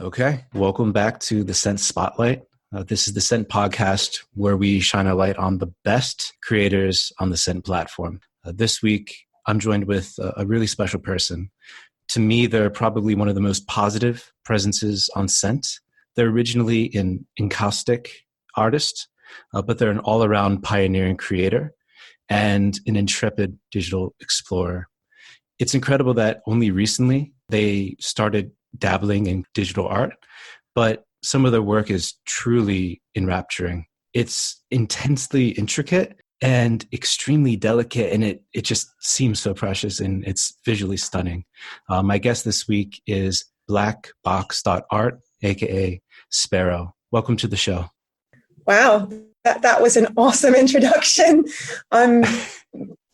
Okay, welcome back to the Scent Spotlight. This is the Scent podcast where we shine a light on the best creators on the Scent platform. This week, I'm joined with a really special person. To me, they're probably one of the most positive presences on Scent. They're originally an encaustic artist, but they're an all-around pioneering creator and an intrepid digital explorer. It's incredible that only recently they started dabbling in digital art, but some of their work is truly enrapturing. It's intensely intricate and extremely delicate, and it just seems so precious, and it's visually stunning. My guest this week is blackbox.art, aka Sparrow. Welcome to the show. Wow, that was an awesome introduction. I'm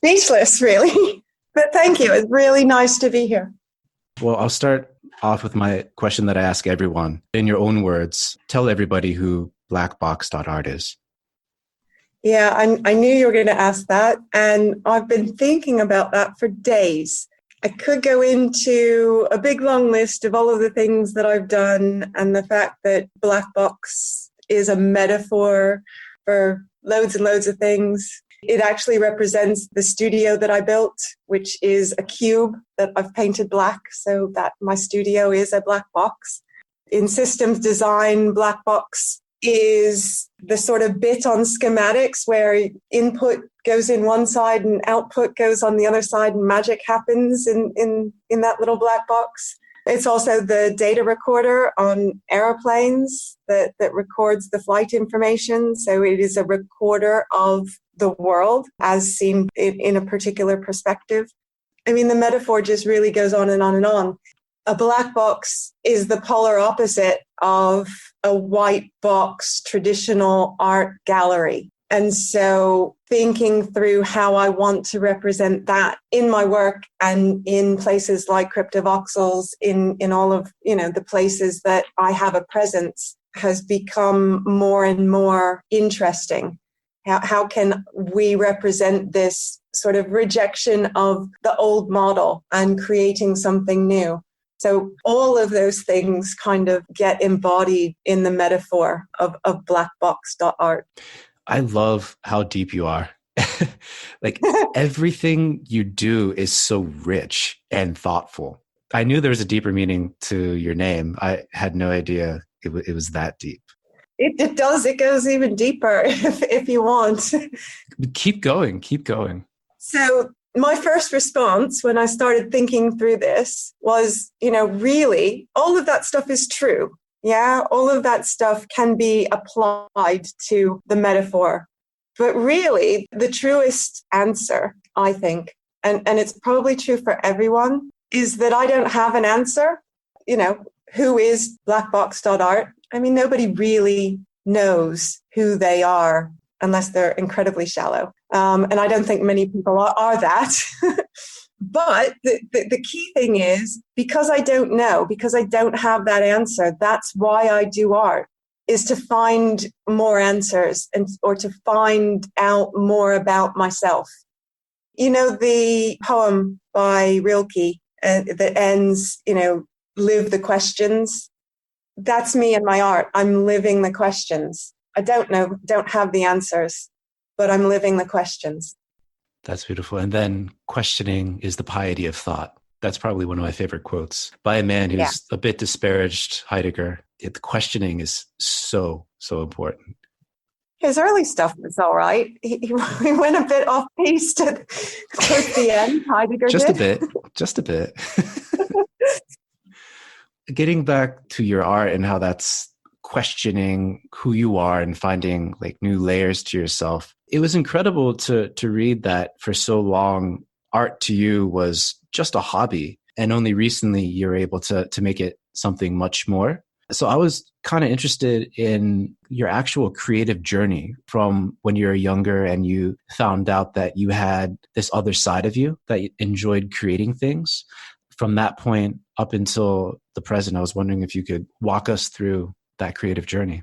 speechless, really. But thank you. It's really nice to be here. Well, I'll start off with my question that I ask everyone. In your own words, tell everybody who blackbox.art is. Yeah, I knew you were going to ask that. And I've been thinking about that for days. I could go into a big long list of all of the things that I've done and the fact that Black Box is a metaphor for loads and loads of things. It actually represents the studio that I built, which is a cube that I've painted black, so that my studio is a black box. In systems design, black box is the sort of bit on schematics where input goes in one side and output goes on the other side, and magic happens in that little black box. It's also the data recorder on airplanes that records the flight information. So it is a recorder of the world as seen in a particular perspective. I mean, the metaphor just really goes on and on and on. A black box is the polar opposite of a white box traditional art gallery. And so thinking through how I want to represent that in my work and in places like Cryptovoxels, in all of, the places that I have a presence has become more and more interesting. How can we represent this sort of rejection of the old model and creating something new? So all of those things kind of get embodied in the metaphor of blackbox.art. I love how deep you are. Like everything you do is so rich and thoughtful. I knew there was a deeper meaning to your name. I had no idea it was that deep. It does. It goes even deeper if you want. Keep going. Keep going. So my first response when I started thinking through this was, really, all of that stuff is true. Yeah, all of that stuff can be applied to the metaphor. But really, the truest answer, I think, and it's probably true for everyone, is that I don't have an answer. Who is blackbox.art? I mean, nobody really knows who they are unless they're incredibly shallow. And I don't think many people are that. But the key thing is, because I don't know, because I don't have that answer, that's why I do art, is to find more answers or to find out more about myself. The poem by Rilke that ends, live the questions. That's me and my art. I'm living the questions. I don't know, don't have the answers, but I'm living the questions. That's beautiful. And then questioning is the piety of thought. That's probably one of my favorite quotes by a man who's a bit disparaged, Heidegger. The questioning is so, so important. His early stuff was all right. He went a bit off piste towards the end, Heidegger Just did. Just a bit. Getting back to your art and how that's questioning who you are and finding like new layers to yourself. It was incredible to read that for so long, art to you was just a hobby. And only recently you're able to make it something much more. So I was kind of interested in your actual creative journey from when you were younger and you found out that you had this other side of you that you enjoyed creating things. From that point up until the present, I was wondering if you could walk us through that creative journey.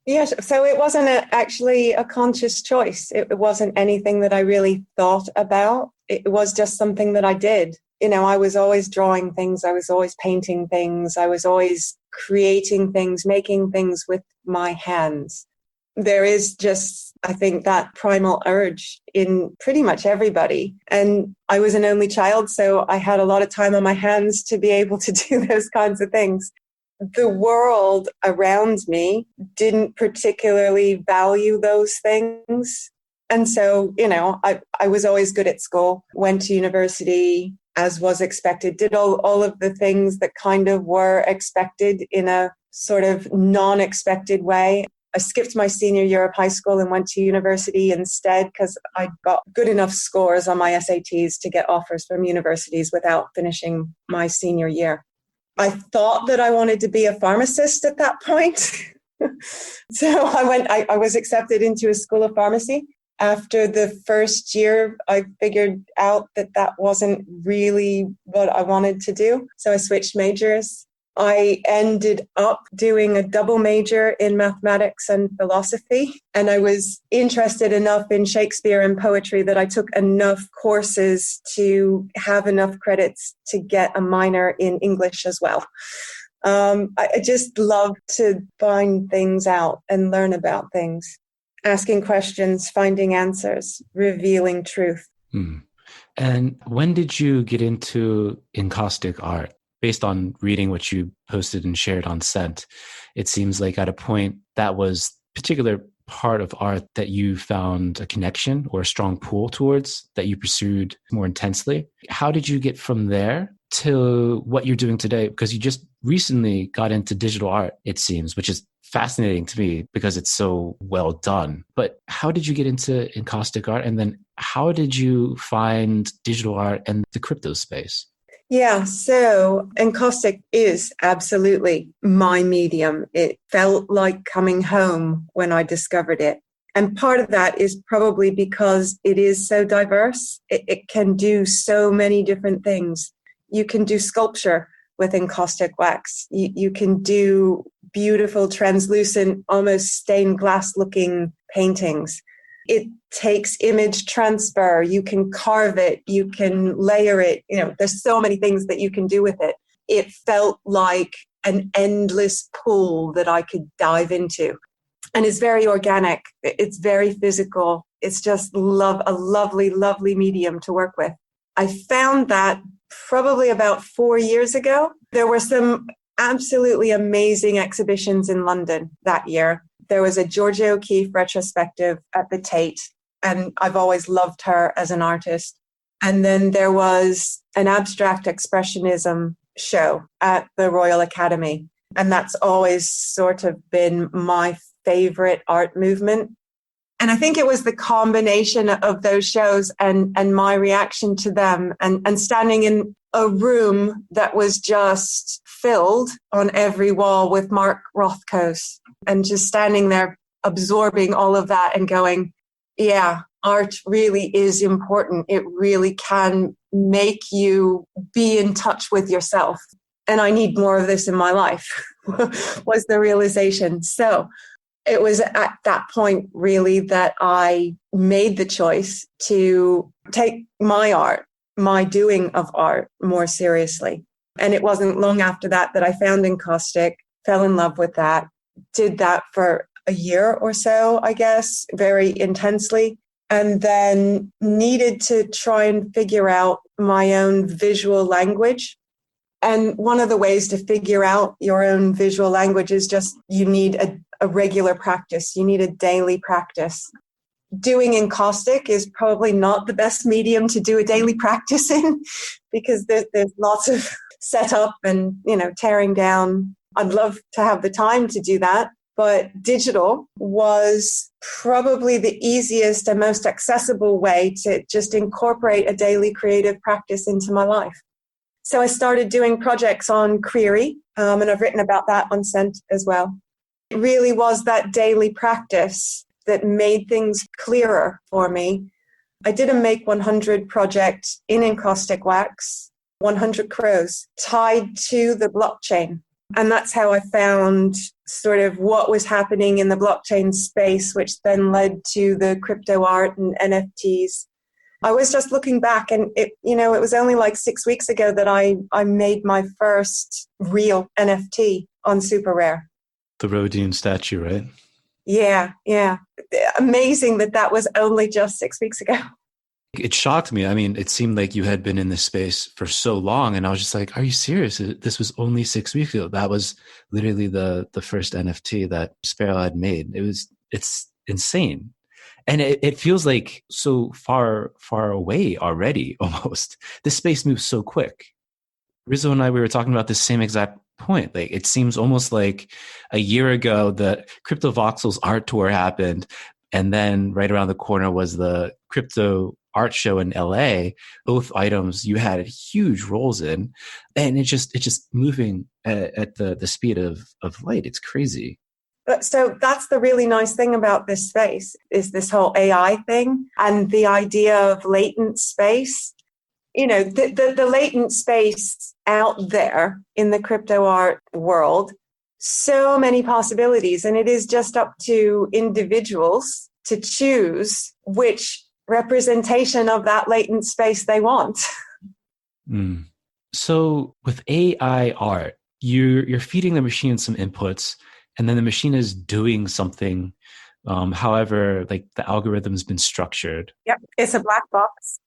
Yes, so it wasn't actually a conscious choice. It wasn't anything that I really thought about. It was just something that I did. I was always drawing things. I was always painting things. I was always creating things, making things with my hands. There is just, I think, that primal urge in pretty much everybody. And I was an only child, so I had a lot of time on my hands to be able to do those kinds of things. The world around me didn't particularly value those things. And so, I was always good at school, went to university as was expected, did all of the things that kind of were expected in a sort of non-expected way. I skipped my senior year of high school and went to university instead because I got good enough scores on my SATs to get offers from universities without finishing my senior year. I thought that I wanted to be a pharmacist at that point. So I was accepted into a school of pharmacy. After the first year, I figured out that wasn't really what I wanted to do. So I switched majors. I ended up doing a double major in mathematics and philosophy. And I was interested enough in Shakespeare and poetry that I took enough courses to have enough credits to get a minor in English as well. I just love to find things out and learn about things, asking questions, finding answers, revealing truth. And when did you get into encaustic art? Based on reading what you posted and shared on Scent, it seems like at a point that was a particular part of art that you found a connection or a strong pull towards that you pursued more intensely. How did you get from there to what you're doing today? Because you just recently got into digital art, it seems, which is fascinating to me because it's so well done. But how did you get into encaustic art? And then how did you find digital art and the crypto space? Yeah, so encaustic is absolutely my medium. It felt like coming home when I discovered it. And part of that is probably because it is so diverse. It can do so many different things. You can do sculpture with encaustic wax. You can do beautiful, translucent, almost stained glass looking paintings. It takes image transfer. You can carve it. You can layer it. There's so many things that you can do with it. It felt like an endless pool that I could dive into. And it's very organic. It's very physical. It's just a lovely, lovely medium to work with. I found that probably about 4 years ago. There were some absolutely amazing exhibitions in London that year. There was a Georgia O'Keeffe retrospective at the Tate, and I've always loved her as an artist. And then there was an abstract expressionism show at the Royal Academy, and that's always sort of been my favorite art movement. And I think it was the combination of those shows and my reaction to them and standing in a room that was just filled on every wall with Mark Rothko's and just standing there absorbing all of that and going, yeah, art really is important. It really can make you be in touch with yourself. And I need more of this in my life was the realization. So it was at that point really that I made the choice to take my art, my doing of art more seriously. And it wasn't long after that I found encaustic, fell in love with that, did that for a year or so, I guess, very intensely, and then needed to try and figure out my own visual language. And one of the ways to figure out your own visual language is just you need a regular practice. You need a daily practice. Doing encaustic is probably not the best medium to do a daily practice in because there's lots of setup and, tearing down. I'd love to have the time to do that. But digital was probably the easiest and most accessible way to just incorporate a daily creative practice into my life. So I started doing projects on Query, and I've written about that on Scent as well. It really was that daily practice that made things clearer for me. I did a Make 100 project in encaustic wax, 100 crows, tied to the blockchain. And that's how I found sort of what was happening in the blockchain space, which then led to the crypto art and NFTs. I was just looking back, and it was only like 6 weeks ago that I made my first real NFT on Super Rare. The Rodin statue, right? Yeah. Amazing that was only just 6 weeks ago. It shocked me. I mean, it seemed like you had been in this space for so long, and I was just like, "Are you serious? This was only 6 weeks ago." That was literally the first NFT that Sparrow had made. It's insane, and it feels like so far away already. Almost, this space moves so quick. Rizzo and I, we were talking about the same exact point. Like, it seems almost like a year ago the Crypto Voxels art tour happened, and then right around the corner was the crypto art show in LA. Both items you had huge roles in, and it's just moving at the speed of light. It's crazy. So that's the really nice thing about this space, is this whole AI thing and the idea of latent space. The latent space out there in the crypto art world, so many possibilities. And it is just up to individuals to choose which representation of that latent space they want. Mm. So with AI art, you're feeding the machine some inputs, and then the machine is doing something. However, like the algorithm's been structured. Yep, it's a black box.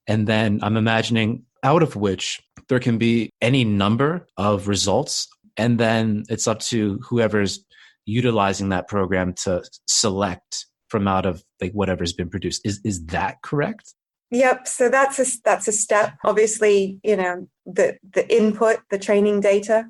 And then I'm imagining out of which there can be any number of results. And then it's up to whoever's utilizing that program to select from out of like whatever's been produced. Is that correct? Yep. So that's a step. Obviously, the input, the training data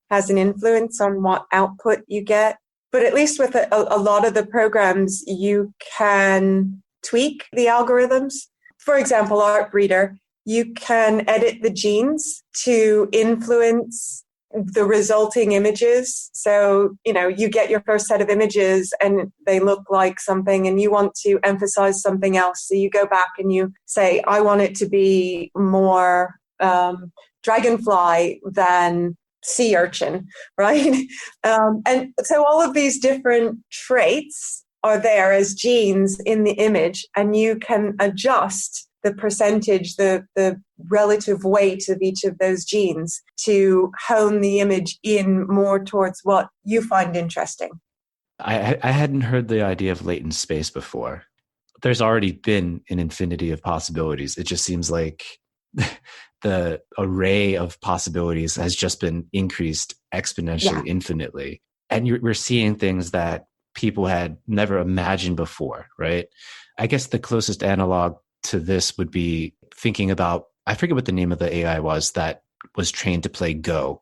has an influence on what output you get. But at least with a lot of the programs, you can tweak the algorithms. For example, ArtBreeder, you can edit the genes to influence the resulting images. So, you get your first set of images and they look like something and you want to emphasize something else. So you go back and you say, I want it to be more dragonfly than sea urchin, right? And so all of these different traits are there as genes in the image, and you can adjust the percentage, the relative weight of each of those genes to hone the image in more towards what you find interesting. I hadn't heard the idea of latent space before. There's already been an infinity of possibilities. It just seems like the array of possibilities has just been increased exponentially, infinitely. And we're seeing things that people had never imagined before, right? I guess the closest analog to this would be thinking about, I forget what the name of the AI was that was trained to play Go,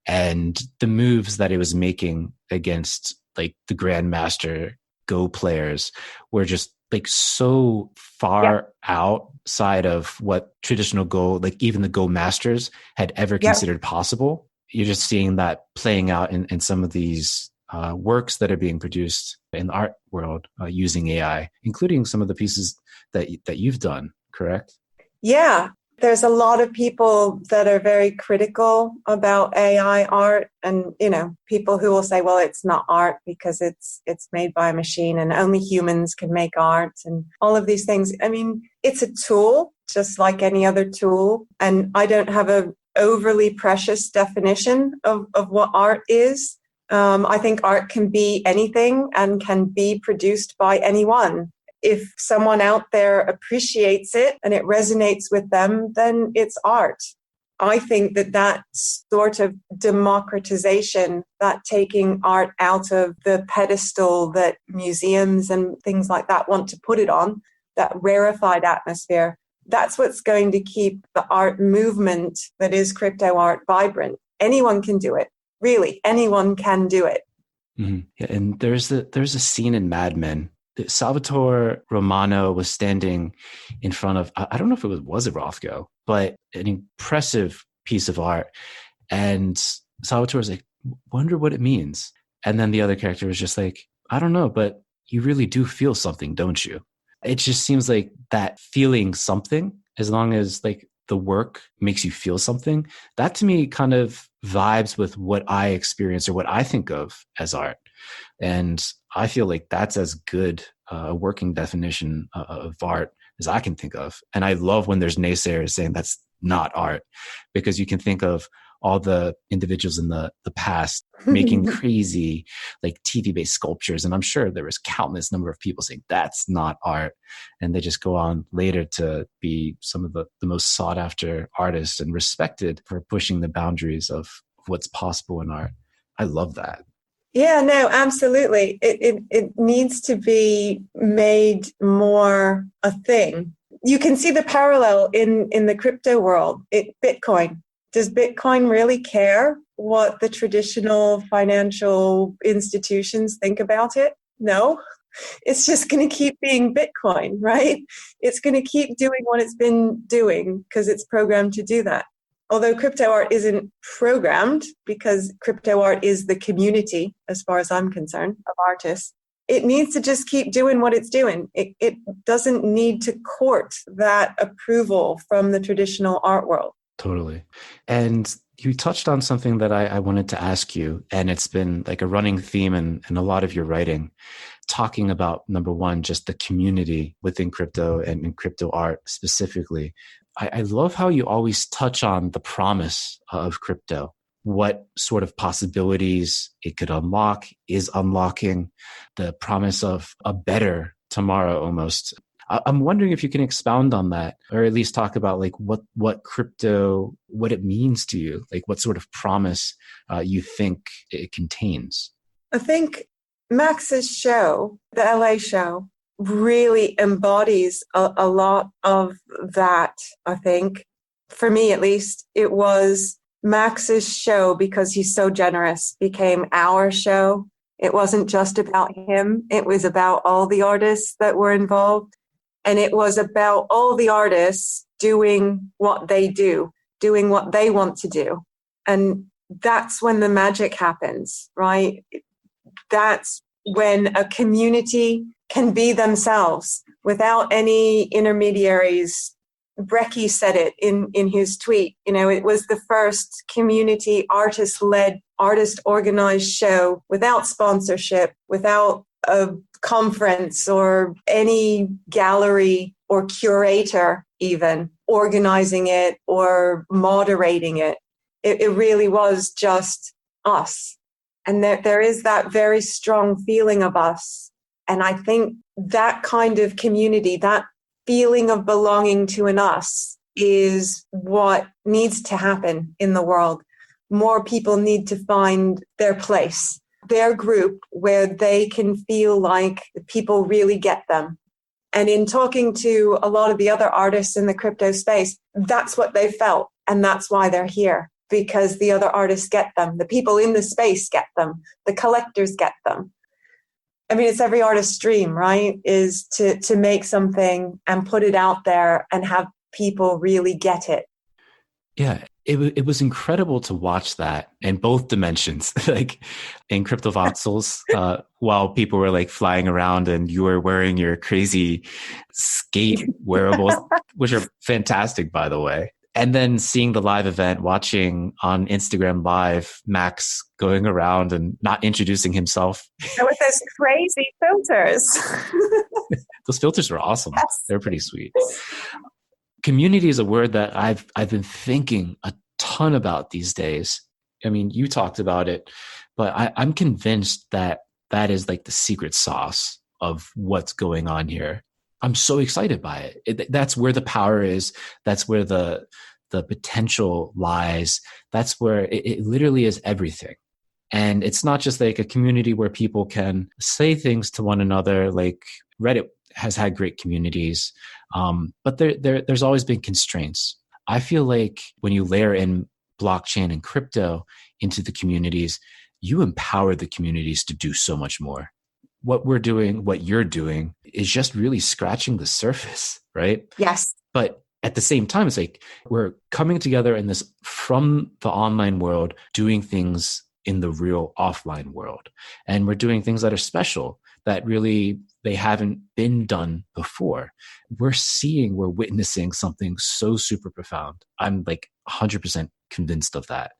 and the moves that it was making against like the grandmaster Go players were just like so far outside of what traditional Go, like even the Go masters had ever considered possible. You're just seeing that playing out in some of these works that are being produced in the art world using AI, including some of the pieces that you've done, correct? Yeah, there's a lot of people that are very critical about AI art, and people who will say, well, it's not art because it's made by a machine and only humans can make art and all of these things. I mean, it's a tool just like any other tool, and I don't have a overly precious definition of what art is. I think art can be anything and can be produced by anyone. If someone out there appreciates it and it resonates with them, then it's art. I think that sort of democratization, that taking art out of the pedestal that museums and things like that want to put it on, that rarefied atmosphere, that's what's going to keep the art movement that is crypto art vibrant. Anyone can do it. Really, anyone can do it. Mm-hmm. Yeah, and there's a scene in Mad Men. Salvatore Romano was standing in front of, I don't know if it was a Rothko, but an impressive piece of art. And Salvatore's like, wonder what it means. And then the other character was just like, I don't know, but you really do feel something, don't you? It just seems like that feeling something, as long as like the work makes you feel something, that to me kind of vibes with what I experience or what I think of as art. And I feel like that's as good a working definition of art as I can think of. And I love when there's naysayers saying that's not art, because you can think of all the individuals in the past making crazy like TV-based sculptures. And I'm sure there was countless number of people saying that's not art. And they just go on later to be some of the most sought after artists and respected for pushing the boundaries of what's possible in art. I love that. Yeah, no, absolutely. It needs to be made more a thing. You can see the parallel in the crypto world. Bitcoin. Does Bitcoin really care what the traditional financial institutions think about it? No. It's just going to keep being Bitcoin, right? It's going to keep doing what it's been doing because it's programmed to do that. Although crypto art isn't programmed, because crypto art is the community, as far as I'm concerned, of artists, it needs to just keep doing what it's doing. It doesn't need to court that approval from the traditional art world. Totally. And you touched on something that I wanted to ask you, and it's been like a running theme in a lot of your writing, talking about, number one, just the community within crypto and in crypto art specifically. I love how you always touch on the promise of crypto, what sort of possibilities it could unlock, is unlocking, the promise of a better tomorrow almost. I'm wondering if you can expound on that, or at least talk about like what crypto, what it means to you, like what sort of promise you think it contains. I think Max's show, the LA show, really embodies a lot of that. I think, for me at least, it was Max's show, because he's so generous, became our show. It wasn't just about him. It was about all the artists that were involved. And it was about all the artists doing what they do, doing what they want to do. And that's when the magic happens, right? That's when a community can be themselves without any intermediaries. Brecky said it in his tweet. You know, it was the first community artist-led, artist-organized show without sponsorship, without a conference or any gallery or curator even organizing it or moderating it. It really was just us. And there is that very strong feeling of us. And I think that kind of community, that feeling of belonging to an us, is what needs to happen in the world. More people need to find their place, their group, where they can feel like people really get them. And in talking to a lot of the other artists in the crypto space, that's what they felt. And that's why they're here, because the other artists get them. The people in the space get them. The collectors get them. I mean, it's every artist's dream, right? Is to make something and put it out there and have people really get it. Yeah, it was incredible to watch that in both dimensions, like in Crypto Voxels, while people were like flying around and you were wearing your crazy skate wearables, which are fantastic, by the way. And then seeing the live event, watching on Instagram Live, Max going around and not introducing himself. And with those crazy filters. Those filters were awesome. Yes. They're pretty sweet. Community is a word that I've been thinking a ton about these days. I mean, you talked about it, but I'm convinced that is like the secret sauce of what's going on here. I'm so excited by it. That's where the power is. That's where the potential lies. That's where it literally is everything. And it's not just like a community where people can say things to one another. Like Reddit has had great communities, but there's always been constraints. I feel like when you layer in blockchain and crypto into the communities, you empower the communities to do so much more. What we're doing, what you're doing, is just really scratching the surface, right? Yes. But at the same time, it's like we're coming together in this from the online world, doing things in the real offline world. And we're doing things that are special, that really they haven't been done before. We're witnessing something so super profound. I'm like 100% convinced of that.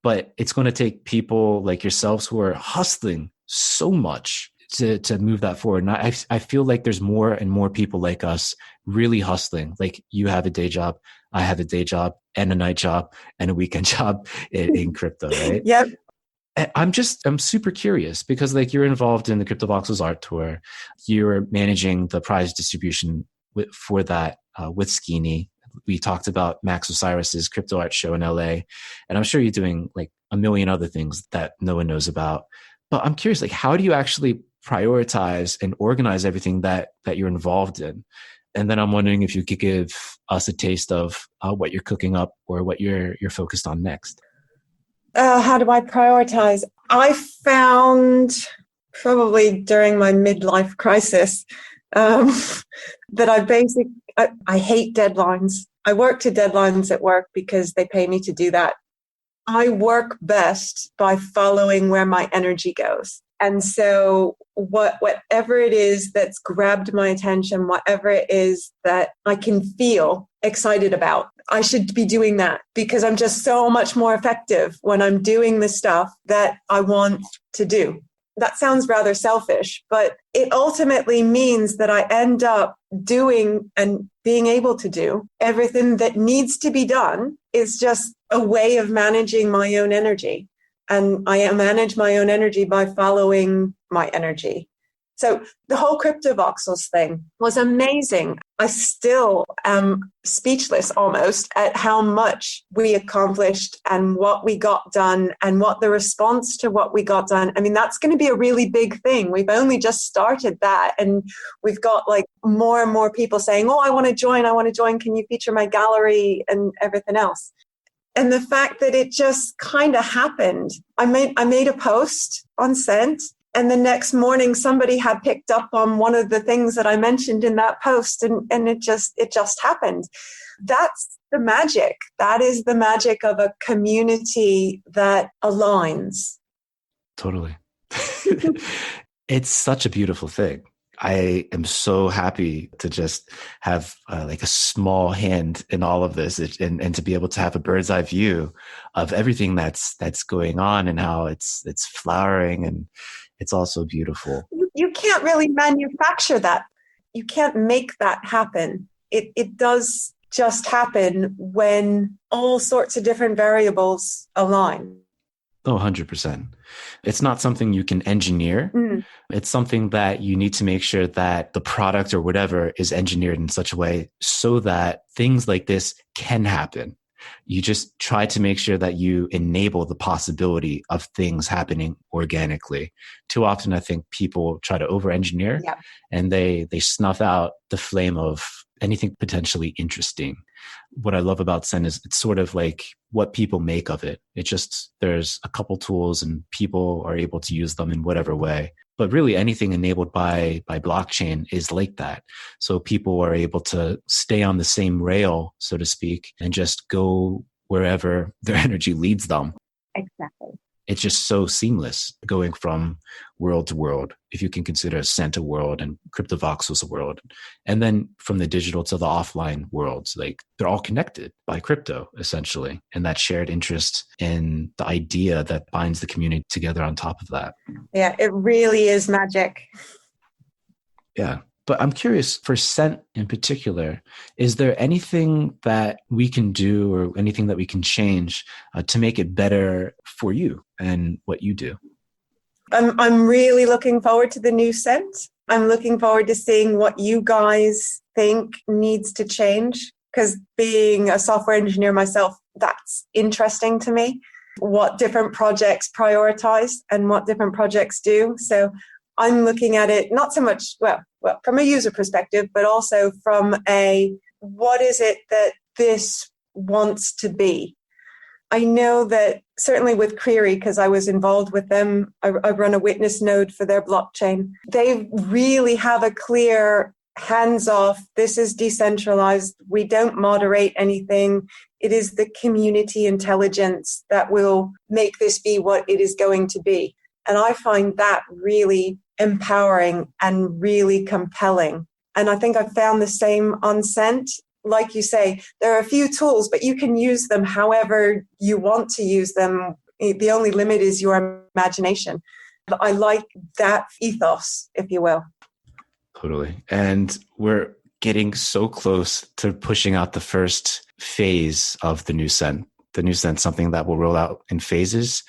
But it's going to take people like yourselves who are hustling so much. to move that forward. And I feel like there's more and more people like us really hustling. Like you have a day job, I have a day job and a night job and a weekend job in crypto, right? Yep. I'm super curious because like you're involved in the Crypto Voxels Art Tour. You're managing the prize distribution for that with Skeeny. We talked about Max Osiris's crypto art show in LA, and I'm sure you're doing like a million other things that no one knows about. But I'm curious, like, how do you actually prioritize and organize everything that you're involved in? And then I'm wondering if you could give us a taste of what you're cooking up or what you're focused on next. How do I prioritize? I found probably during my midlife crisis that I hate deadlines. I work to deadlines at work because they pay me to do that. I work best by following where my energy goes. And so whatever it is that's grabbed my attention, whatever it is that I can feel excited about, I should be doing that because I'm just so much more effective when I'm doing the stuff that I want to do. That sounds rather selfish, but it ultimately means that I end up doing and being able to do everything that needs to be done. Is just a way of managing my own energy. And I manage my own energy by following my energy. So the whole Crypto Voxels thing was amazing. I still am speechless almost at how much we accomplished and what we got done and what the response to what we got done. I mean, that's going to be a really big thing. We've only just started that. And we've got like more and more people saying, oh, I want to join. Can you feature my gallery and everything else? And the fact that it just kind of happened. I made a post on Scent, and the next morning somebody had picked up on one of the things that I mentioned in that post, and it just happened. That's the magic. That is the magic of a community that aligns. Totally. It's such a beautiful thing. I am so happy to just have like a small hand in all of this and to be able to have a bird's eye view of everything that's going on and how it's flowering, and it's also beautiful. You can't really manufacture that. You can't make that happen. It does just happen when all sorts of different variables align. Oh, 100%. It's not something you can engineer. It's something that you need to make sure that the product or whatever is engineered in such a way so that things like this can happen. You just try to make sure that you enable the possibility of things happening organically. Too often, I think people try to over-engineer and they snuff out the flame of anything potentially interesting. What I love about Zen is it's sort of like what people make of it. It just, there's a couple tools and people are able to use them in whatever way. But really anything enabled by blockchain is like that. So people are able to stay on the same rail, so to speak, and just go wherever their energy leads them. Exactly. It's just so seamless going from world to world, if you can consider Santa world and Crypto Voxels a world. And then from the digital to the offline worlds, like they're all connected by crypto, essentially. And that shared interest in the idea that binds the community together on top of that. Yeah, it really is magic. Yeah. But I'm curious, for Scent in particular, is there anything that we can do or anything that we can change to make it better for you and what you do? I'm really looking forward to the new Scent. I'm looking forward to seeing what you guys think needs to change, because being a software engineer myself, that's interesting to me. What different projects prioritize and what different projects do. So I'm looking at it not so much, well, from a user perspective, but also from what is it that this wants to be? I know that certainly with Query, because I was involved with them, I run a witness node for their blockchain. They really have a clear hands-off, this is decentralized, we don't moderate anything. It is the community intelligence that will make this be what it is going to be. And I find that really empowering and really compelling. And I think I've found the same on Scent. Like you say, there are a few tools, but you can use them however you want to use them. The only limit is your imagination. I like that ethos, if you will. Totally. And we're getting so close to pushing out the first phase of the new scent. The new scent, something that will roll out in phases.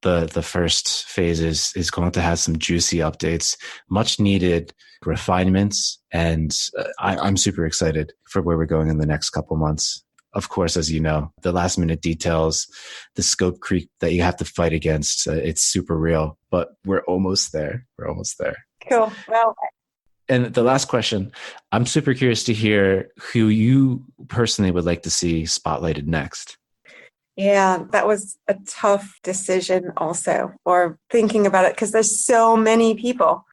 The first phase is going to have some juicy updates, much needed refinements, and I'm super excited for where we're going in the next couple months. Of course, as you know, the last minute details, the scope creep that you have to fight against, it's super real, but we're almost there. We're almost there. Cool. Well, and the last question, I'm super curious to hear who you personally would like to see spotlighted next. Yeah, that was a tough decision also, or thinking about it, because there's so many people.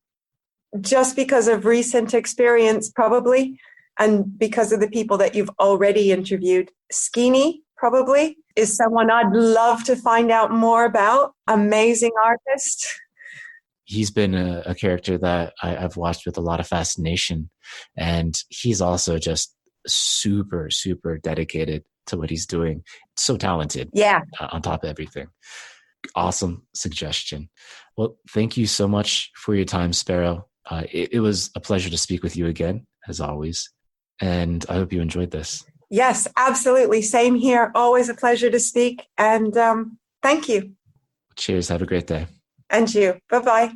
Just because of recent experience, probably, and because of the people that you've already interviewed. Skeeny, probably, is someone I'd love to find out more about. Amazing artist. He's been a character that I've watched with a lot of fascination, and he's also just super, super dedicated to what he's doing. So talented. Yeah. On top of everything. Awesome suggestion. Well, thank you so much for your time, Sparrow. It was a pleasure to speak with you again, as always. And I hope you enjoyed this. Yes, absolutely. Same here. Always a pleasure to speak. And thank you. Cheers. Have a great day. And you. Bye-bye.